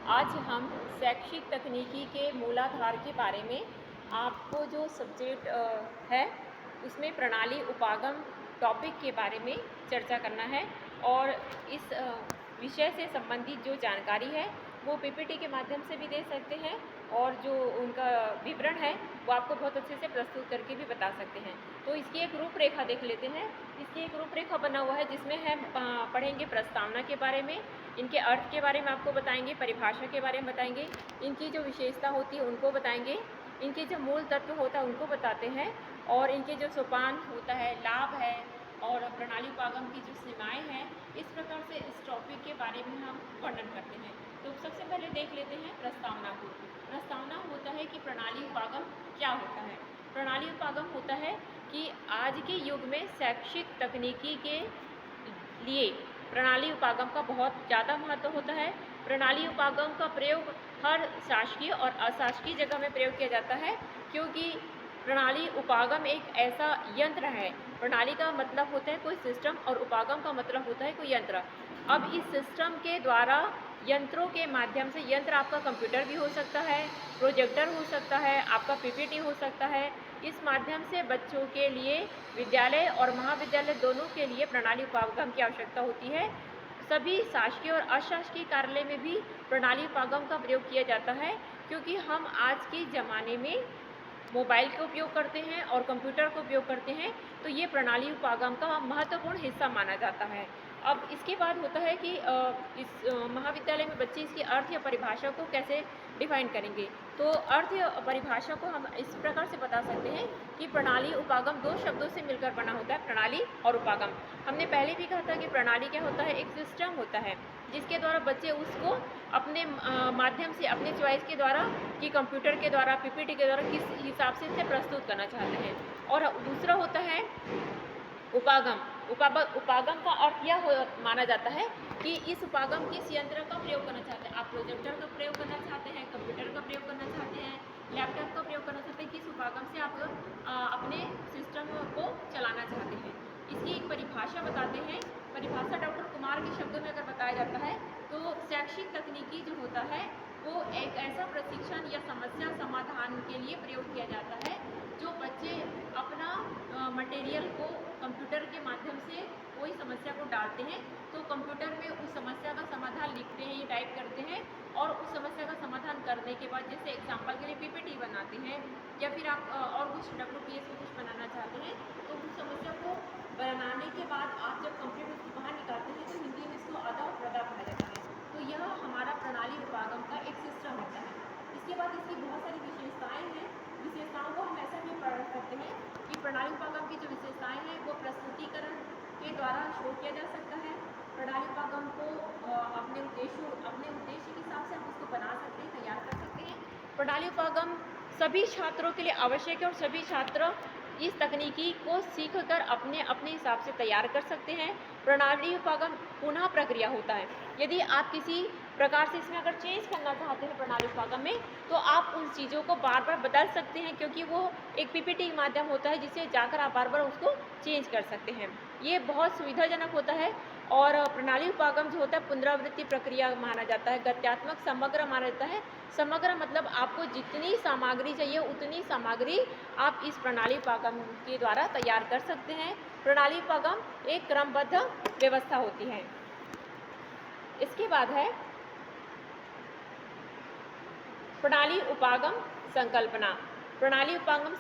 आज हम शैक्षिक तकनीकी के मूलाधार के बारे में आपको जो सब्जेक्ट है उसमें प्रणाली उपागम टॉपिक के बारे में चर्चा करना है। और इस विषय से संबंधित जो जानकारी है वो पीपीटी के माध्यम से भी दे सकते हैं और जो उनका विवरण है वो आपको बहुत अच्छे से प्रस्तुत करके भी बता सकते हैं। तो इसकी एक रूपरेखा देख लेते हैं। इसकी एक रूपरेखा बना हुआ है जिसमें हम पढ़ेंगे प्रस्तावना के बारे में, इनके अर्थ के बारे में आपको बताएंगे, परिभाषा के बारे में बताएंगे, इनकी जो विशेषता होती है उनको बताएंगे, इनके जो मूल तत्व होता है उनको बताते हैं और इनके जो सोपान होता है, लाभ है और प्रणाली उपागम की जो सीमाएँ हैं, इस प्रकार से इस टॉपिक के बारे में हम वर्णन करते हैं। तो सबसे पहले देख लेते हैं प्रस्तावना को। प्रस्तावना होता है कि प्रणाली उपागम क्या होता है। प्रणाली उपागम होता है कि आज के युग में शैक्षिक तकनीकी के लिए प्रणाली उपागम का बहुत ज़्यादा महत्व होता है। प्रणाली उपागम का प्रयोग हर शासकीय और अशासकीय जगह में प्रयोग किया जाता है, क्योंकि प्रणाली उपागम एक ऐसा यंत्र है। प्रणाली का मतलब होता है कोई सिस्टम और उपागम का मतलब होता है कोई यंत्र। अब इस सिस्टम के द्वारा यंत्रों के माध्यम से, यंत्र आपका कंप्यूटर भी हो सकता है, प्रोजेक्टर हो सकता है, आपका पीपीटी हो सकता है, इस माध्यम से बच्चों के लिए विद्यालय और महाविद्यालय दोनों के लिए प्रणाली उपागम की आवश्यकता होती है। सभी शासकीय और अशासकीय कार्यालय में भी प्रणाली उपागम का प्रयोग किया जाता है, क्योंकि हम आज के ज़माने में मोबाइल का उपयोग करते हैं और कंप्यूटर का उपयोग करते हैं, तो ये प्रणाली उपागम का महत्वपूर्ण हिस्सा माना जाता है। अब इसके बाद होता है कि इस महाविद्यालय में बच्चे इसकी अर्थ या परिभाषा को कैसे डिफाइन करेंगे। तो अर्थ या परिभाषा को हम इस प्रकार से बता सकते हैं कि प्रणाली उपागम दो शब्दों से मिलकर बना होता है, प्रणाली और उपागम। हमने पहले भी कहा था कि प्रणाली क्या होता है, एक सिस्टम होता है जिसके द्वारा बच्चे उसको अपने माध्यम से, अपने चॉइस के द्वारा, कि कंप्यूटर के द्वारा, पीपीटी के द्वारा किस हिसाब से इसे प्रस्तुत करना चाहते हैं। और दूसरा होता है उपागम। उपागम का अर्थ यह माना जाता है कि इस उपागम किस यंत्र का प्रयोग करना चाहते हैं। आप प्रोजेक्टर का प्रयोग करना चाहते हैं, कंप्यूटर का प्रयोग करना चाहते हैं, लैपटॉप का प्रयोग करना चाहते हैं, किस उपागम से आप अपने सिस्टम को चलाना चाहते हैं। इसकी एक परिभाषा बताते हैं। परिभाषा डॉक्टर कुमार के शब्दों में अगर बताया जाता है तो शैक्षिक तकनीकी जो होता है वो एक ऐसा प्रशिक्षण या समस्या समाधान के लिए प्रयोग किया जाता है जो बच्चे अपना मटेरियल को कंप्यूटर के माध्यम से कोई समस्या को डालते हैं, तो कंप्यूटर में उस समस्या का समाधान लिखते हैं या टाइप करते हैं, और उस समस्या का समाधान करने के बाद, जैसे एग्जाम्पल के लिए पीपीटी बनाते हैं या फिर आप और कुछ WPS को कुछ बनाना चाहते हैं, तो उस समस्या को बनाने के बाद आप जब कंप्यूटर को बाहर निकालते हैं तो हिंदी में इसको अदा प्रदा कहा जाता है। तो यह हमारा प्रणाली उपागम का एक सिस्टम होता है। इसके बाद इसकी बहुत सारी विशेषताएं हैं। विशेषताओं को हम ऐसा भी पढ़ सकते हैं कि प्रणाली उपागम की जो विशेषताएं हैं वो प्रस्तुतिकरण के द्वारा शो किया जा सकता है। प्रणाली उपागम को अपने उद्देश्य के हिसाब से हम उसको बना सकते हैं, तैयार कर सकते हैं। प्रणाली उपागम सभी छात्रों के लिए आवश्यक है और सभी छात्र इस तकनीकी को सीखकर अपने अपने हिसाब से तैयार कर सकते हैं। प्रणाली उपागम पुनः प्रक्रिया होता है। यदि आप किसी प्रकार से इसमें अगर चेंज करना चाहते हैं प्रणाली उपागम में, तो आप उन चीज़ों को बार बार बदल सकते हैं, क्योंकि वो एक पीपीटी माध्यम होता है जिसे जाकर आप बार बार उसको चेंज कर सकते हैं। ये बहुत सुविधाजनक होता है। और प्रणाली उपागम जो होता है पुनरावृत्ति प्रक्रिया माना जाता है, गत्यात्मक समग्र माना जाता है। समग्र मतलब आपको जितनी सामग्री चाहिए उतनी सामग्री आप इस प्रणाली उपागम के द्वारा तैयार कर सकते हैं। प्रणाली उपागम एक क्रमबद्ध व्यवस्था होती है। इसके बाद है प्रणाली उपागम संकल्पना। प्रणाली उपागम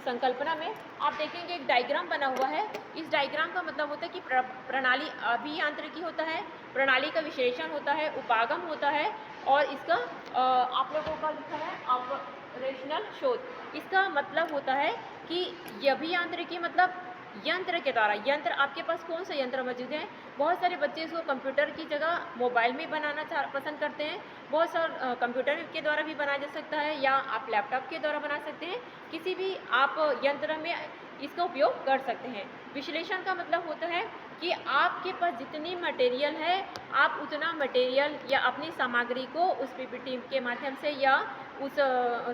संकल्पना में आप देखेंगे एक डायग्राम बना हुआ है। इस डायग्राम का मतलब होता है कि प्रणाली अभियांत्रिकी होता है, प्रणाली का विश्लेषण होता है, उपागम होता है, और इसका आप लोगों का लिखा है ऑपरेशनल शोध। इसका मतलब होता है कि अभियांत्रिकी मतलब यंत्र के द्वारा। यंत्र आपके पास कौन सा यंत्र मौजूद है। बहुत सारे बच्चे इसको कंप्यूटर की जगह मोबाइल में बनाना पसंद करते हैं। बहुत सारे कंप्यूटर के द्वारा भी बनाया जा सकता है या आप लैपटॉप के द्वारा बना सकते हैं। किसी भी आप यंत्र में इसका उपयोग कर सकते हैं। विश्लेषण का मतलब होता है कि आपके पास जितनी मटेरियल है आप उतना मटेरियल या अपनी सामग्री को उस पीपीटी के माध्यम से या उस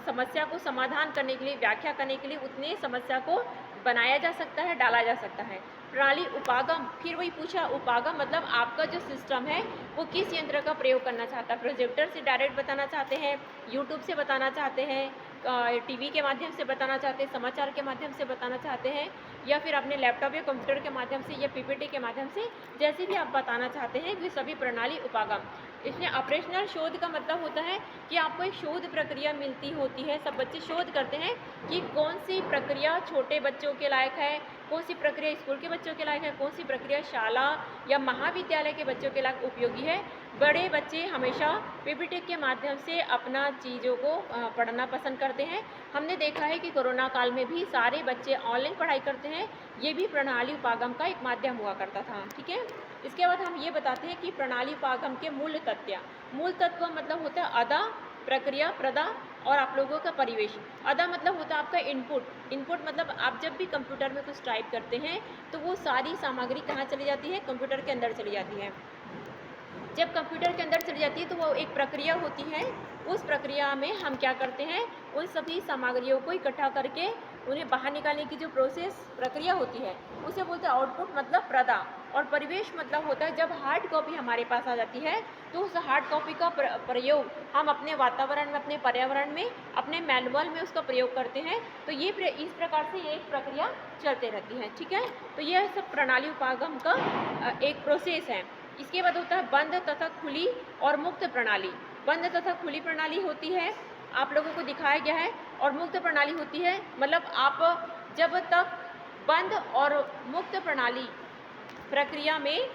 समस्या को समाधान करने के लिए, व्याख्या करने के लिए उतनी समस्या को बनाया जा सकता है, डाला जा सकता है। प्रणाली उपागम, फिर वही पूछा उपागम मतलब आपका जो सिस्टम है वो किस यंत्र का प्रयोग करना चाहता है। प्रोजेक्टर से डायरेक्ट बताना चाहते हैं, यूट्यूब से बताना चाहते हैं, टीवी के माध्यम से बताना चाहते हैं, समाचार के माध्यम से बताना चाहते हैं, या फिर अपने लैपटॉप या कंप्यूटर के माध्यम से या पीपीटी के माध्यम से, जैसे भी आप बताना चाहते हैं, वे सभी प्रणाली उपागम। इसमें ऑपरेशनल शोध का मतलब होता है कि आपको एक शोध प्रक्रिया मिलती होती है, सब बच्चे शोध करते हैं कि कौन सी प्रक्रिया छोटे बच्चों के लायक है, कौन सी प्रक्रिया स्कूल के बच्चों के लायक है, कौन सी प्रक्रिया शाला या महाविद्यालय के बच्चों के लायक उपयोगी है। बड़े बच्चे हमेशा पीपीटी के माध्यम से अपना चीज़ों को पढ़ना पसंद करते हैं। हमने देखा है कि कोरोना काल में भी सारे बच्चे ऑनलाइन पढ़ाई करते हैं, ये भी प्रणाली उपागम का एक माध्यम हुआ करता था। ठीक है, इसके बाद हम ये बताते हैं कि प्रणाली उपागम के मूल तत्व मतलब होता है अदा, प्रक्रिया, प्रदा और आप लोगों का परिवेश। अदा मतलब होता है आपका इनपुट मतलब आप जब भी कंप्यूटर में कुछ टाइप करते हैं तो वो सारी सामग्री कहाँ चली जाती है, कंप्यूटर के अंदर चली जाती है। जब कंप्यूटर के अंदर चली जाती है तो वो एक प्रक्रिया होती है, उस प्रक्रिया में हम क्या करते हैं, उन सभी सामग्रियों को इकट्ठा करके उन्हें बाहर निकालने की जो प्रक्रिया होती है उसे बोलते हैं आउटपुट मतलब प्रदा। और परिवेश मतलब होता है जब हार्ड कॉपी हमारे पास आ जाती है तो उस हार्ड कॉपी का प्रयोग हम अपने वातावरण में, अपने पर्यावरण में, अपने मैनुअल में उसका प्रयोग करते हैं। तो ये इस प्रकार से ये एक प्रक्रिया चलते रहती है। ठीक है, तो यह सब प्रणाली उपागम का एक प्रोसेस है। इसके बाद होता है बंद तथा खुली और मुक्त प्रणाली। बंद तथा खुली प्रणाली होती है, आप लोगों को दिखाया गया है, और मुक्त प्रणाली होती है मतलब आप जब तक बंद और मुक्त प्रणाली प्रक्रिया में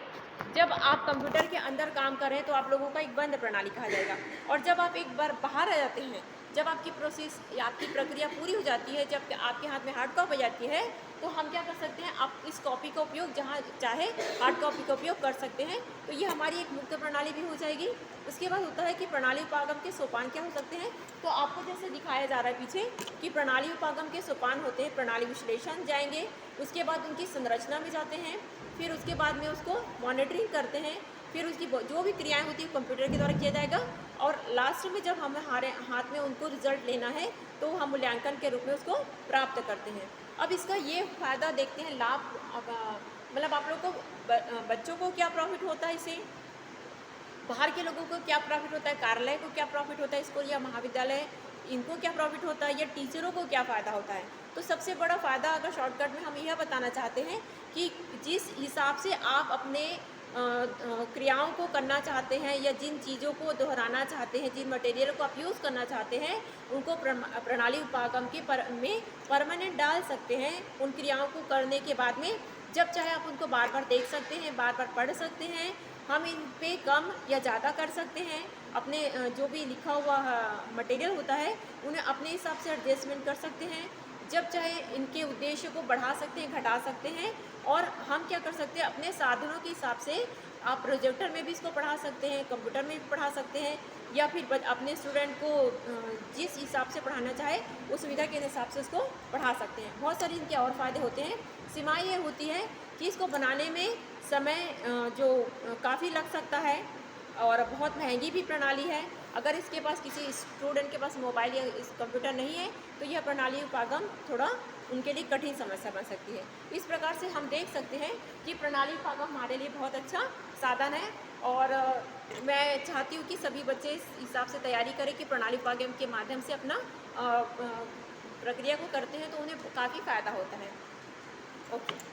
जब आप कंप्यूटर के अंदर काम कर रहे हैं तो आप लोगों का एक बंद प्रणाली कहा जाएगा। और जब आप एक बार बाहर आ जाते हैं, जब आपकी प्रोसेस या आपकी प्रक्रिया पूरी हो जाती है, जब आपके हाथ में हार्ड कॉपी आ जाती है तो हम क्या कर सकते हैं, आप इस कॉपी का उपयोग जहाँ चाहे हार्ड कॉपी का उपयोग कर सकते हैं। तो ये हमारी एक मुक्त प्रणाली भी हो जाएगी। उसके बाद होता है कि प्रणाली उपागम के सोपान क्या हो सकते हैं। तो आपको जैसे दिखाया जा रहा है पीछे कि प्रणाली उपागम के सोपान होते हैं, प्रणाली विश्लेषण जाएंगे, उसके बाद उनकी संरचना में जाते हैं, फिर उसके बाद में उसको मॉनिटरिंग करते हैं, फिर उसकी जो भी क्रियाएं होती है कंप्यूटर के द्वारा किया जाएगा, और लास्ट में जब हमारे हाथ में उनको रिजल्ट लेना है तो हम मूल्यांकन के रूप में उसको प्राप्त करते हैं। अब इसका ये फ़ायदा देखते हैं, लाभ मतलब आप लोग को बच्चों को क्या प्रॉफिट होता है इससे, बाहर के लोगों को क्या प्रॉफिट होता है, कार्यालय को क्या प्रॉफिट होता है, स्कूल या महाविद्यालय इनको क्या प्रॉफिट होता है, या टीचरों को क्या फ़ायदा होता है। तो सबसे बड़ा फ़ायदा अगर शॉर्टकट में हम यह बताना चाहते हैं कि जिस हिसाब से आप अपने क्रियाओं को करना चाहते हैं या जिन चीज़ों को दोहराना चाहते हैं, जिन मटेरियल को आप यूज़ करना चाहते हैं, उनको प्रणाली उपागम के में परमानेंट डाल सकते हैं। उन क्रियाओं को करने के बाद में जब चाहे आप उनको बार बार देख सकते हैं, बार बार पढ़ सकते हैं। हम इन पे कम या ज़्यादा कर सकते हैं, अपने जो भी लिखा हुआ मटेरियल होता है उन्हें अपने हिसाब से एडजस्टमेंट कर सकते हैं। जब चाहे इनके उद्देश्य को बढ़ा सकते हैं, घटा सकते हैं। और हम क्या कर सकते हैं, अपने साधनों के हिसाब से आप प्रोजेक्टर में भी इसको पढ़ा सकते हैं, कंप्यूटर में भी पढ़ा सकते हैं, या फिर अपने स्टूडेंट को जिस हिसाब से पढ़ाना चाहे उस सुविधा के हिसाब से उसको पढ़ा सकते हैं। बहुत सारे इनके और फ़ायदे होते हैं। सीमाएँ ये होती है कि इसको बनाने में समय जो काफ़ी लग सकता है और बहुत महंगी भी प्रणाली है। अगर इसके पास किसी स्टूडेंट के पास मोबाइल या इस कंप्यूटर नहीं है तो यह प्रणाली उपागम थोड़ा उनके लिए कठिन समस्या बन सकती है। इस प्रकार से हम देख सकते हैं कि प्रणाली उपागम हमारे लिए बहुत अच्छा साधन है, और मैं चाहती हूँ कि सभी बच्चे इस हिसाब से तैयारी करें कि प्रणाली उपागम के माध्यम से अपना प्रक्रिया को करते हैं तो उन्हें काफ़ी फ़ायदा होता है। ओके।